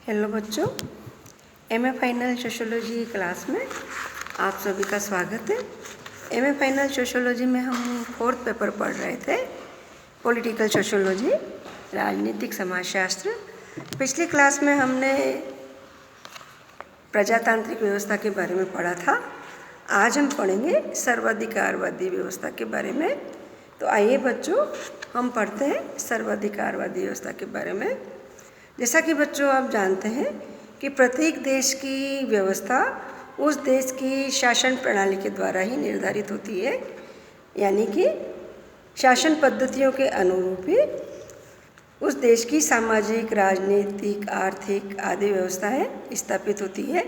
Hello बच्चों, MA final sociology class में आप सभी का स्वागत है। एमए फाइनल सोशियोलॉजी में हम 4th पेपर पढ़ रहे थे, पॉलिटिकल सोशियोलॉजी, राजनीतिक समाजशास्त्र। पिछली क्लास में हमने प्रजातांत्रिक व्यवस्था के बारे में पढ़ा था। आज हम पढ़ेंगे सर्वाधिकारवादी व्यवस्था के बारे में। तो आइए बच्चों, हम पढ़ते हैं सर्वाधिकारवादी व्यवस्था के बारे में। जैसा कि बच्चों आप जानते हैं कि प्रत्येक देश की व्यवस्था उस देश की शासन प्रणाली के द्वारा ही निर्धारित होती है, यानी कि शासन पद्धतियों के अनुरूप ही उस देश की सामाजिक, राजनीतिक, आर्थिक आदि व्यवस्थाएं स्थापित होती है।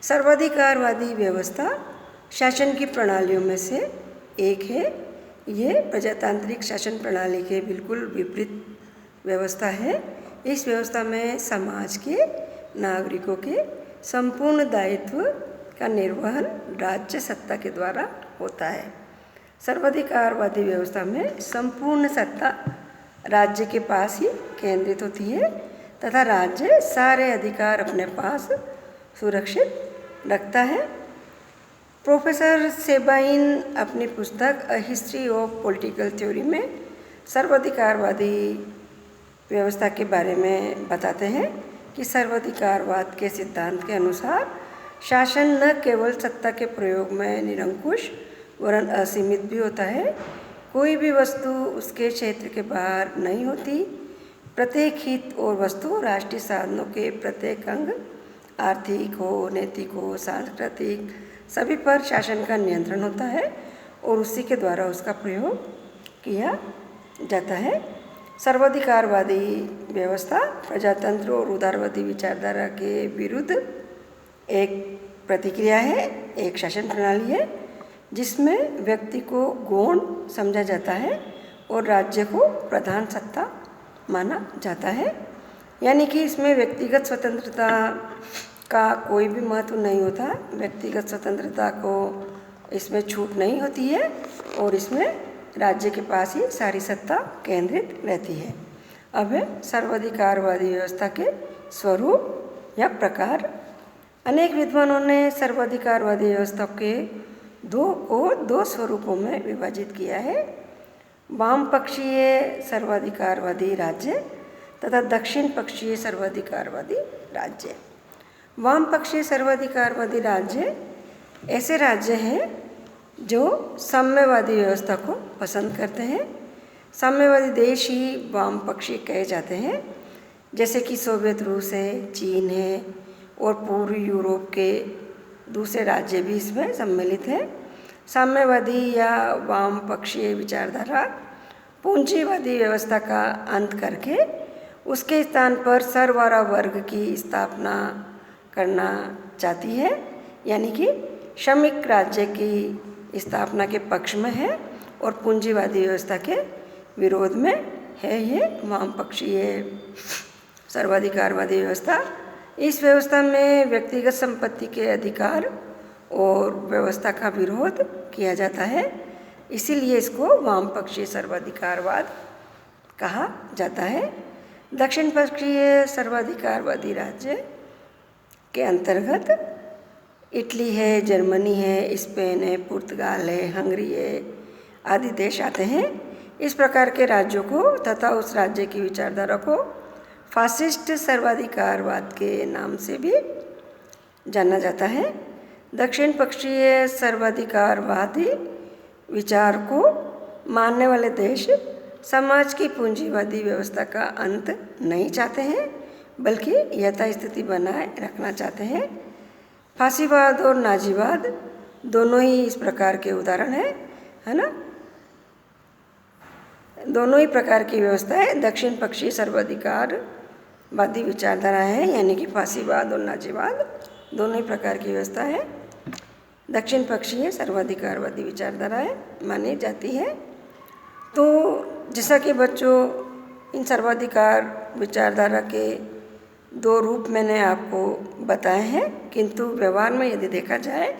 सर्वाधिकारवादी व्यवस्था शासन की प्रणालियों में से एक है। ये प्रजातांत्रिक शासन प्रणाली के बिल्कुल विपरीत व्यवस्था है। इस व्यवस्था में समाज के नागरिकों के संपूर्ण दायित्व का निर्वहन राज्य सत्ता के द्वारा होता है। सर्वाधिकारवादी व्यवस्था में संपूर्ण सत्ता राज्य के पास ही केंद्रित होती है तथा राज्य सारे अधिकार अपने पास सुरक्षित रखता है। प्रोफेसर सेबाइन अपनी पुस्तक a history of political theory में सर्वाधिकारवादी व्यवस्था के बारे में बताते हैं कि सर्वाधिकारवाद के सिद्धांत के अनुसार शासन न केवल सत्ता के प्रयोग में निरंकुश वरन असीमित भी होता है। कोई भी वस्तु उसके क्षेत्र के बाहर नहीं होती। प्रत्येक हित और वस्तु राष्ट्रीय साधनों के प्रत्येक अंग, आर्थिक हो, नैतिक हो, सांस्कृतिक, सभी पर शासन का नियंत्रण होता है और उसी के द्वारा उसका प्रयोग किया जाता है। सर्वाधिकारवादी व्यवस्था प्रजातंत्र और उदारवादी विचारधारा के विरुद्ध एक प्रतिक्रिया है, एक शासन प्रणाली है जिसमें व्यक्ति को गौण समझा जाता है और राज्य को प्रधान सत्ता माना जाता है। यानी कि इसमें व्यक्तिगत स्वतंत्रता का कोई भी महत्व नहीं होता। व्यक्तिगत स्वतंत्रता को इसमें छूट नहीं होती है और इसमें राज्य के पास ही सारी सत्ता केंद्रित रहती है। अब है सर्वाधिकारवादी व्यवस्था के स्वरूप या प्रकार। अनेक विद्वानों ने सर्वाधिकारवादी व्यवस्था के दो स्वरूपों में विभाजित किया है। वाम पक्षीय सर्वाधिकारवादी राज्य तथा दक्षिण पक्षीय सर्वाधिकारवादी राज्य। वाम पक्षीय सर्वाधिकारवादी राज्य ऐसे राज्य हैं जो साम्यवादी व्यवस्था को पसंद करते हैं। साम्यवादी देश ही वाम पक्षी कहे जाते हैं, जैसे कि सोवियत रूस है, चीन है और पूर्वी यूरोप के दूसरे राज्य भी इसमें सम्मिलित हैं। साम्यवादी या वाम पक्षीय विचारधारा पूंजीवादी व्यवस्था का अंत करके उसके स्थान पर सर्वहारा वर्ग की स्थापना करना चाहती है, यानी कि श्रमिक राज्य की स्थापना के पक्ष में है और पूंजीवादी व्यवस्था के विरोध में है ये वाम पक्षीय सर्वाधिकारवादी व्यवस्था। इस व्यवस्था में व्यक्तिगत संपत्ति के अधिकार और व्यवस्था का विरोध किया जाता है, इसीलिए इसको वाम पक्षीय सर्वाधिकारवाद कहा जाता है। दक्षिण पक्षीय सर्वाधिकारवादी राज्य के अंतर्गत इटली है, जर्मनी है, स्पेन है, पुर्तगाल है, हंगरी है आदि देश आते हैं। इस प्रकार के राज्यों को तथा उस राज्य की विचारधारा को फासिस्ट सर्वाधिकारवाद के नाम से भी जाना जाता है। दक्षिण पक्षीय सर्वाधिकारवादी विचार को मानने वाले देश समाज की पूंजीवादी व्यवस्था का अंत नहीं चाहते हैं, बल्कि यथास्थिति बनाए रखना चाहते हैं। फांसीवाद और नाजीवाद दोनों ही इस प्रकार के उदाहरण है ना। दोनों ही प्रकार की व्यवस्थाएं दक्षिण पक्षीय सर्वाधिकारवादी विचारधारा है, यानी कि फांसीवाद और नाजीवाद दोनों ही प्रकार की व्यवस्था है दक्षिण पक्षीय सर्वाधिकारवादी विचारधाराएं मानी जाती है। तो जैसा कि बच्चों इन सर्वाधिकार विचारधारा के 2 रूप मैंने आपको बताए हैं, किंतु व्यवहार में यदि देखा जाए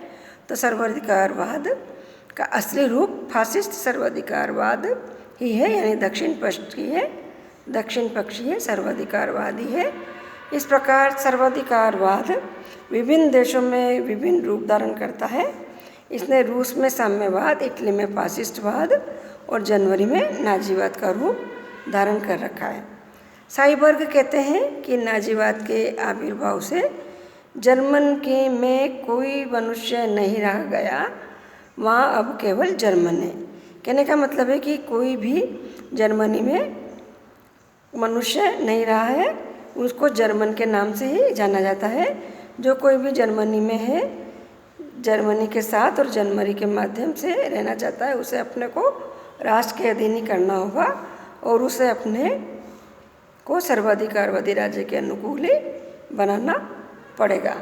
तो सर्वाधिकारवाद का असली रूप फासिस्ट सर्वाधिकारवाद ही है, यानी दक्षिण पक्षीय सर्वाधिकारवादी है। इस प्रकार सर्वाधिकारवाद विभिन्न देशों में विभिन्न रूप धारण करता है। इसने रूस में साम्यवाद, इटली में फासिस्टवाद और जनवरी में नाजीवाद का रूप धारण कर रखा है। साइबर्ग कहते हैं कि नाजीवाद के आविर्भाव से जर्मन के में कोई मनुष्य नहीं रह गया, वहाँ अब केवल जर्मन है। कहने का मतलब है कि कोई भी जर्मनी में मनुष्य नहीं रहा है, उसको जर्मन के नाम से ही जाना जाता है। जो कोई भी जर्मनी में है, जर्मनी के साथ और जनवरी के माध्यम से रहना चाहता है, उसे अपने को राष्ट्र के अधीन ही करना होगा और उसे अपने को सर्वाधिकारवादी राज्य के अनुकूल ही बनाना पड़ेगा।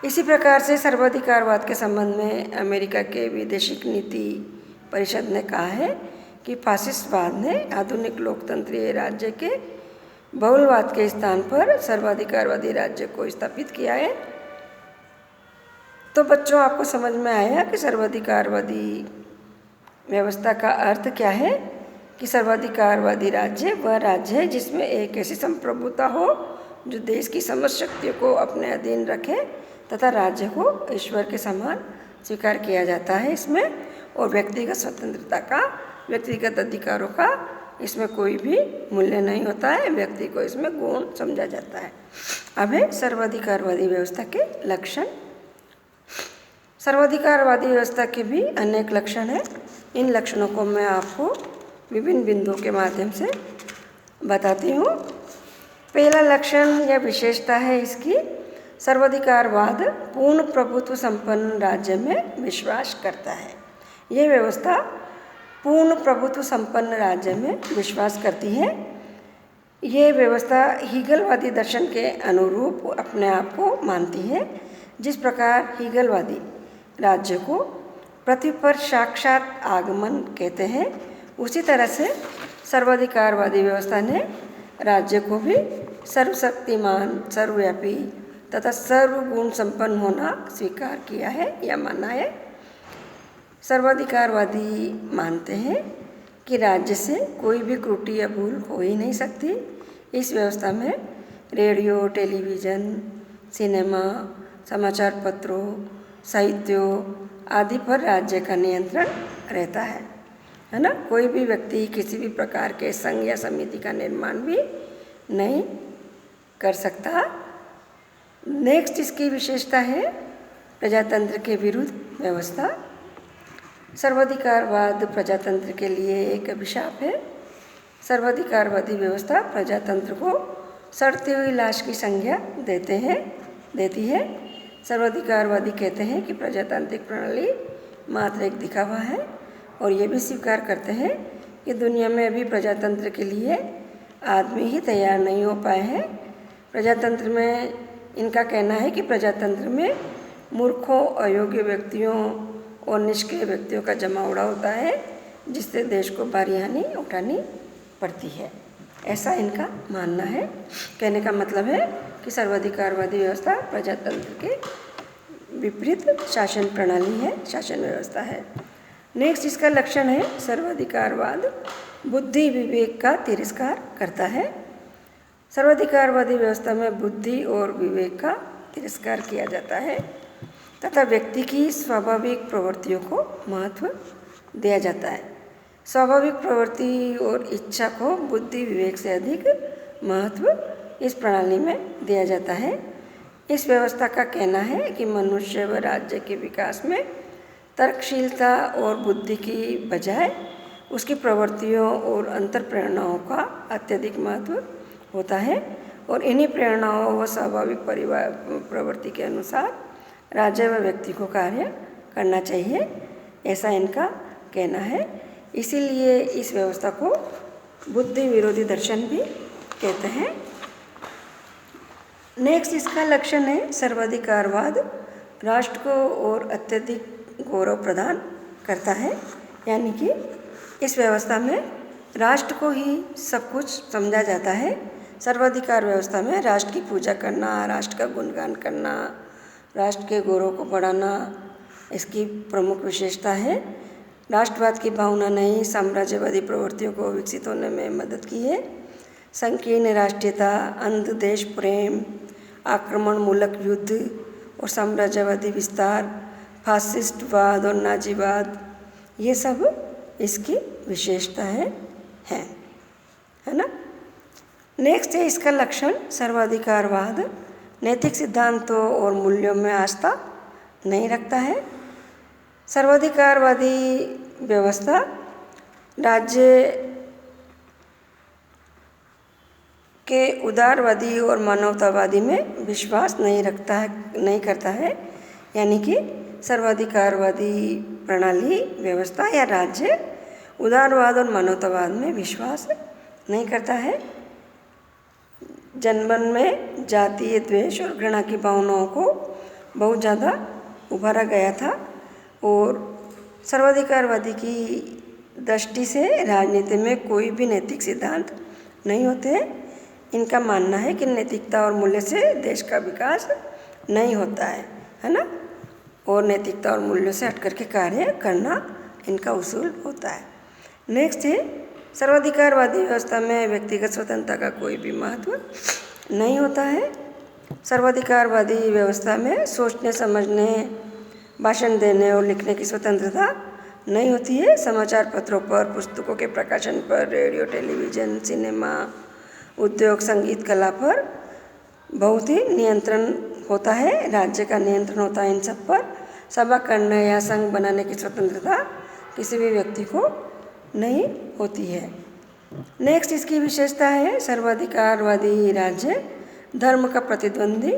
इसी प्रकार से सर्वाधिकारवाद के संबंध में अमेरिका के विदेशिक नीति परिषद ने कहा है कि फासिस्टवाद ने आधुनिक लोकतंत्रीय राज्य के बहुलवाद के स्थान पर सर्वाधिकारवादी राज्य को स्थापित किया है। तो बच्चों, आपको समझ में आया कि सर्वाधिकारवादी व्यवस्था का अर्थ क्या है? कि सर्वाधिकारवादी राज्य वह राज्य है जिसमें एक ऐसी संप्रभुता हो जो देश की समस्त शक्तियों को अपने अधीन रखे तथा राज्य को ईश्वर के समान स्वीकार किया जाता है इसमें, और व्यक्तिगत स्वतंत्रता का, व्यक्तिगत अधिकारों का इसमें कोई भी मूल्य नहीं होता है, व्यक्ति को इसमें गौण समझा जाता है। अब है सर्वाधिकारवादी व्यवस्था के लक्षण। सर्वाधिकारवादी व्यवस्था के भी अनेक लक्षण हैं। इन लक्षणों को मैं आपको विभिन्न बिंदुओं के माध्यम से बताती हूँ। पहला लक्षण या विशेषता है इसकी, सर्वाधिकारवाद पूर्ण प्रभुत्व संपन्न राज्य में विश्वास करता है। यह व्यवस्था पूर्ण प्रभुत्व संपन्न राज्य में विश्वास करती है। ये व्यवस्था हीगलवादी दर्शन के अनुरूप अपने आप को मानती है। जिस प्रकार हीगलवादी राज्य को पृथ्वी पर साक्षात आगमन कहते हैं, उसी तरह से सर्वाधिकारवादी व्यवस्था ने राज्य को भी सर्वशक्तिमान, सर्वव्यापी तथा सर्वगुण संपन्न होना स्वीकार किया है या माना है। सर्वाधिकारवादी मानते हैं कि राज्य से कोई भी त्रुटि या भूल हो ही नहीं सकती। इस व्यवस्था में रेडियो, टेलीविज़न, सिनेमा, समाचार पत्रों, साहित्यों आदि पर राज्य का नियंत्रण रहता है ना। कोई भी व्यक्ति किसी भी प्रकार के संघ या समिति का निर्माण भी नहीं कर सकता। नेक्स्ट इसकी विशेषता है प्रजातंत्र के विरुद्ध व्यवस्था। सर्वाधिकारवाद प्रजातंत्र के लिए एक अभिशाप है। सर्वाधिकारवादी व्यवस्था प्रजातंत्र को सड़ती हुई लाश की संज्ञा देती है। सर्वाधिकारवादी कहते हैं कि प्रजातांत्रिक प्रणाली मात्र एक दिखावा है और ये भी स्वीकार करते हैं कि दुनिया में अभी प्रजातंत्र के लिए आदमी ही तैयार नहीं हो पाए हैं। प्रजातंत्र में इनका कहना है कि प्रजातंत्र में मूर्खों, अयोग्य व्यक्तियों और निष्क्रिय व्यक्तियों का जमावड़ा होता है, जिससे देश को भारी हानि उठानी पड़ती है। ऐसा इनका मानना है। कहने का मतलब है कि सर्वाधिकारवादी व्यवस्था प्रजातंत्र के विपरीत शासन प्रणाली है, शासन व्यवस्था है। नेक्स्ट इसका लक्षण है सर्वाधिकारवाद बुद्धि विवेक का तिरस्कार करता है। सर्वाधिकारवादी व्यवस्था में बुद्धि और विवेक का तिरस्कार किया जाता है तथा व्यक्ति की स्वाभाविक प्रवृत्तियों को महत्व दिया जाता है। स्वाभाविक प्रवृत्ति और इच्छा को बुद्धि विवेक से अधिक महत्व इस प्रणाली में दिया जाता है। इस व्यवस्था का कहना है कि मनुष्य व राज्य के विकास में तर्कशीलता और बुद्धि की बजाय उसकी प्रवृत्तियों और अंतर प्रेरणाओं का अत्यधिक महत्व होता है और इन्हीं प्रेरणाओं व स्वाभाविक प्रवृत्ति के अनुसार राज्य व व्यक्ति को कार्य करना चाहिए, ऐसा इनका कहना है। इसीलिए इस व्यवस्था को बुद्धि विरोधी दर्शन भी कहते हैं। नेक्स्ट इसका लक्षण है सर्वाधिकारवाद राष्ट्र को और अत्यधिक गौरव प्रदान करता है, यानी कि इस व्यवस्था में राष्ट्र को ही सब कुछ समझा जाता है। सर्वाधिकार व्यवस्था में राष्ट्र की पूजा करना, राष्ट्र का गुणगान करना, राष्ट्र के गौरव को बढ़ाना इसकी प्रमुख विशेषता है। राष्ट्रवाद की भावना ने ही साम्राज्यवादी प्रवृत्तियों को विकसित होने में मदद की है। संकीर्ण राष्ट्रीयता, अंध देश प्रेम, आक्रमणमूलक युद्ध और साम्राज्यवादी विस्तार, फासिस्टवाद और नाजीवाद, ये सब इसकी विशेषताएं हैं, है ना। नेक्स्ट है इसका लक्षण सर्वाधिकारवाद। नैतिक सिद्धांतों और मूल्यों में आस्था नहीं रखता है। सर्वाधिकारवादी व्यवस्था राज्य के उदारवादी और मानवतावादी में विश्वास नहीं करता है। यानी कि सर्वाधिकारवादी प्रणाली व्यवस्था या राज्य उदारवाद और मानवतावाद में विश्वास नहीं करता है। जनमन में जातीय द्वेष और घृणा की भावनाओं को बहुत ज़्यादा उभारा गया था और सर्वाधिकारवादी की दृष्टि से राजनीति में कोई भी नैतिक सिद्धांत नहीं होते हैं। इनका मानना है कि नैतिकता और मूल्य से देश का विकास नहीं होता है ना, और नैतिकता और मूल्यों से हटकर के कार्य करना इनका उसूल होता है। नेक्स्ट है सर्वाधिकारवादी व्यवस्था में व्यक्तिगत स्वतंत्रता का कोई भी महत्व नहीं होता है। सर्वाधिकारवादी व्यवस्था में सोचने, समझने, भाषण देने और लिखने की स्वतंत्रता नहीं होती है। समाचार पत्रों पर, पुस्तकों के प्रकाशन पर, रेडियो, टेलीविज़न, सिनेमा, उद्योग, संगीत, कला पर बहुत ही नियंत्रण होता है, राज्य का नियंत्रण होता है इन सब पर। सभा करने या संघ बनाने की स्वतंत्रता किसी भी व्यक्ति को नहीं होती है। नेक्स्ट इसकी विशेषता है सर्वाधिकारवादी राज्य धर्म का प्रतिद्वंदी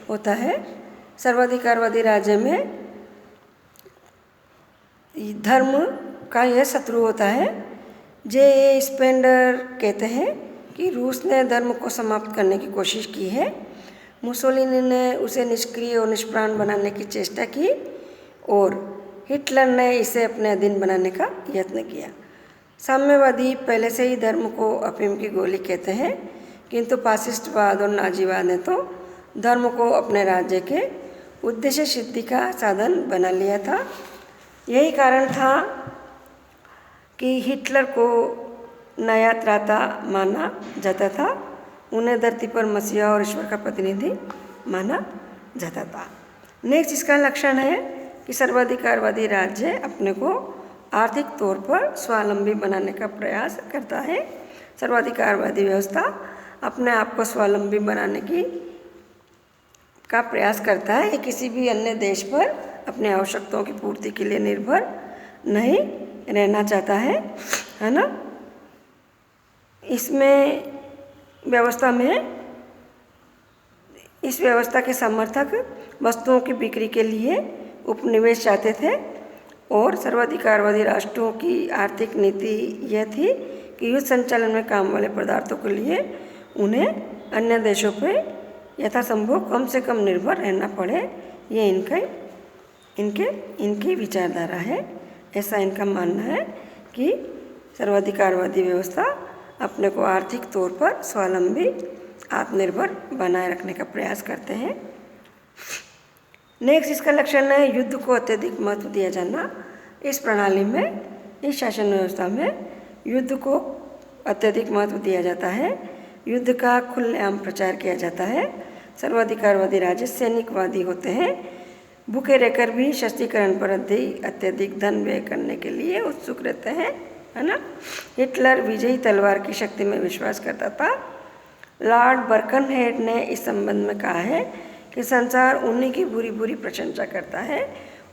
होता है। सर्वाधिकारवादी राज्य में धर्म का यह शत्रु होता है। जे स्पेंडर कहते हैं कि रूस ने धर्म को समाप्त करने की कोशिश की है। मुसोलिनी ने उसे निष्क्रिय और निष्प्राण बनाने की चेष्टा की और हिटलर ने इसे अपने अधीन बनाने का यत्न किया। साम्यवादी पहले से ही धर्म को अफीम की गोली कहते हैं, किंतु फासिस्टवाद और नाजीवाद ने तो धर्म को अपने राज्य के उद्देश्य सिद्धि का साधन बना लिया था। यही कारण था कि हिटलर को नया त्राता माना जाता था। उन्हें धरती पर मसीहा और ईश्वर का प्रतिनिधि माना जाता था। नेक्स्ट इसका लक्षण है कि सर्वाधिकारवादी राज्य अपने को आर्थिक तौर पर स्वावलंबी बनाने का प्रयास करता है। सर्वाधिकारवादी व्यवस्था अपने आप को स्वावलंबी बनाने का प्रयास करता है। किसी भी अन्य देश पर अपनी आवश्यकताओं की पूर्ति के लिए निर्भर नहीं रहना चाहता है ना। इस व्यवस्था के समर्थक वस्तुओं की बिक्री के लिए उपनिवेश चाहते थे और सर्वाधिकारवादी राष्ट्रों की आर्थिक नीति यह थी कि युद्ध संचालन में काम वाले पदार्थों के लिए उन्हें अन्य देशों पर यथासंभव कम से कम निर्भर रहना पड़े। ये इनकी विचारधारा है। ऐसा इनका मानना है कि सर्वाधिकारवादी व्यवस्था अपने को आर्थिक तौर पर स्वावलंबी, आत्मनिर्भर बनाए रखने का प्रयास करते हैं। नेक्स्ट इसका लक्षण है युद्ध को अत्यधिक महत्व दिया जाना। इस प्रणाली में, इस शासन व्यवस्था में युद्ध को अत्यधिक महत्व दिया जाता है। युद्ध का खुलेआम प्रचार किया जाता है। सर्वाधिकारवादी राज्य सैनिकवादी होते हैं। भूखे रहकर भी शस्त्रीकरण पर अत्यधिक धन व्यय करने के लिए उत्सुक रहते हैं, है ना। हिटलर विजयी तलवार की शक्ति में विश्वास करता था। लॉर्ड बर्कनहेड ने इस संबंध में कहा है कि संसार उन्हीं की बुरी बुरी प्रशंसा करता है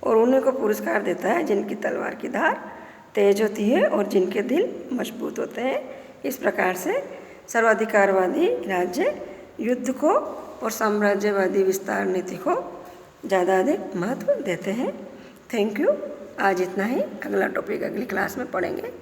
और उन्हीं को पुरस्कार देता है जिनकी तलवार की धार तेज होती है और जिनके दिल मजबूत होते हैं। इस प्रकार से सर्वाधिकारवादी राज्य युद्ध को और साम्राज्यवादी विस्तार नीति को ज़्यादा अधिक महत्व देते हैं। Thank you. आज इतना ही। अगला टॉपिक अगली क्लास में पढ़ेंगे।